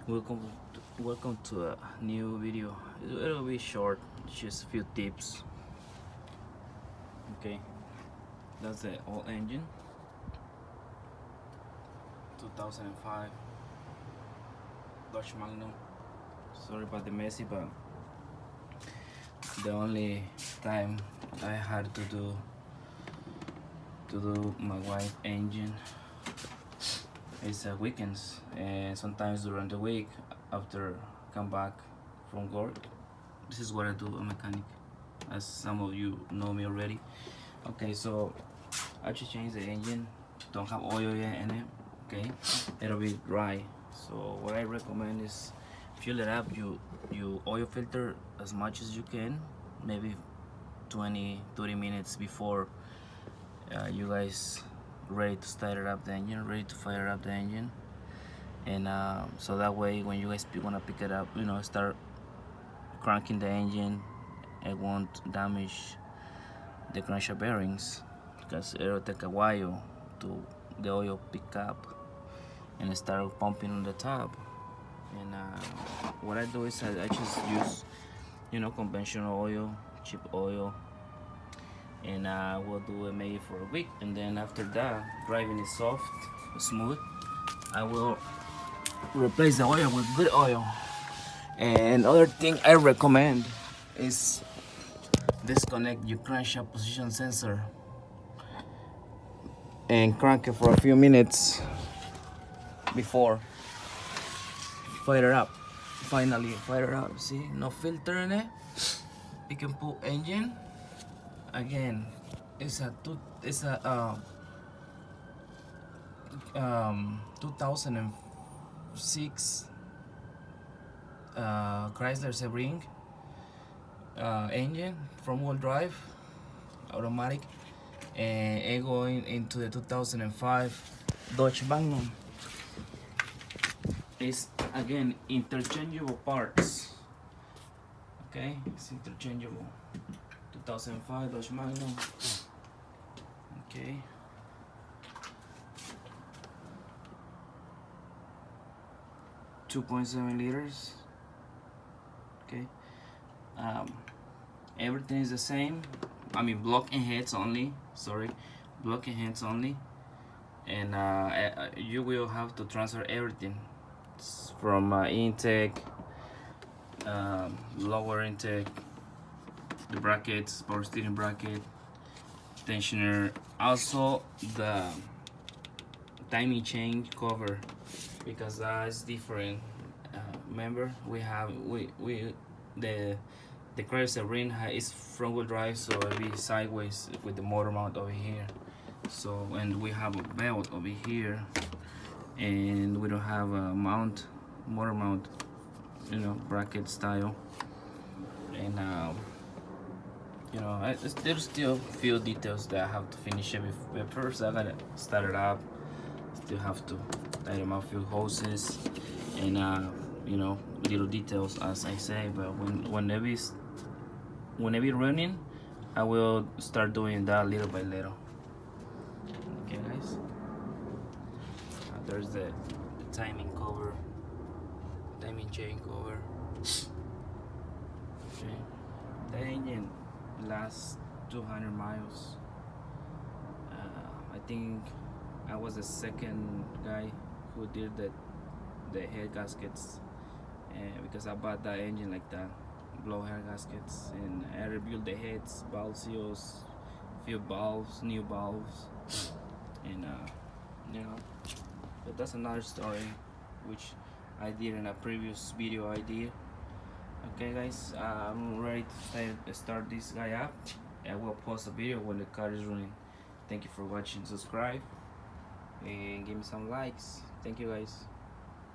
Welcome to a new video. It'll be short, just a few tips. Okay, that's the old engine, 2005 Dodge Magnum. Sorry about the messy, but the only time I had to do my wife engine is weekends, and sometimes during the week after come back from work. This is what I do, a mechanic, as some of you know me already. Okay, so I just changed the engine. Don't have oil yet in it. Okay, it'll be dry. So what I recommend is fill it up. You oil filter as much as you can, maybe 20-30 minutes before you guys ready to start it up the engine, ready to fire up the engine. And so that way when you guys wanna pick it up, start cranking the engine, it won't damage the crankshaft bearings, because it'll take a while to the oil pick up and start pumping on the top. And what I do is I just use conventional oil, cheap oil, and we'll do it maybe for a week, and then after that, driving is soft, smooth, I will replace the oil with good oil. And other thing I recommend is disconnect your crankshaft position sensor and crank it for a few minutes before fire up. Finally fire up. See, no filter in it. You can put engine again. It's a 2006 Chrysler Sebring engine, front-wheel drive, automatic, and it going into the 2005 Dodge Magnum. It's again interchangeable parts. Okay, it's interchangeable. 2005 Dodge Magnum. Okay. .7 liters. Okay. Everything is the same. I mean, block and heads only. Sorry, block and heads only. And you will have to transfer everything from intake, lower intake, the brackets, power steering bracket, tensioner, also the timing chain cover, because that's different. Remember, we the Chrysler Sebring is front wheel drive, so it'll be sideways with the motor mount over here. So, and we have a belt over here, and we don't have a motor mount, bracket style. And there's still a few details that I have to finish it. But first I gotta start it up. Still have to tighten out a few hoses and little details, as I say. But whenever it's running, I will start doing that little by little. Okay, guys. There's the timing cover, timing chain cover. Okay, the engine lasts 200 miles. I think I was the second guy who did the head gaskets, because I bought that engine like that, blow head gaskets, and I rebuilt the heads, valve seals, few valves, new valves, and but that's another story which I did in a previous video idea. Okay, guys, I'm ready to start this guy up. I will post a video when the car is running. Thank you for watching. Subscribe and give me some likes. Thank you, guys.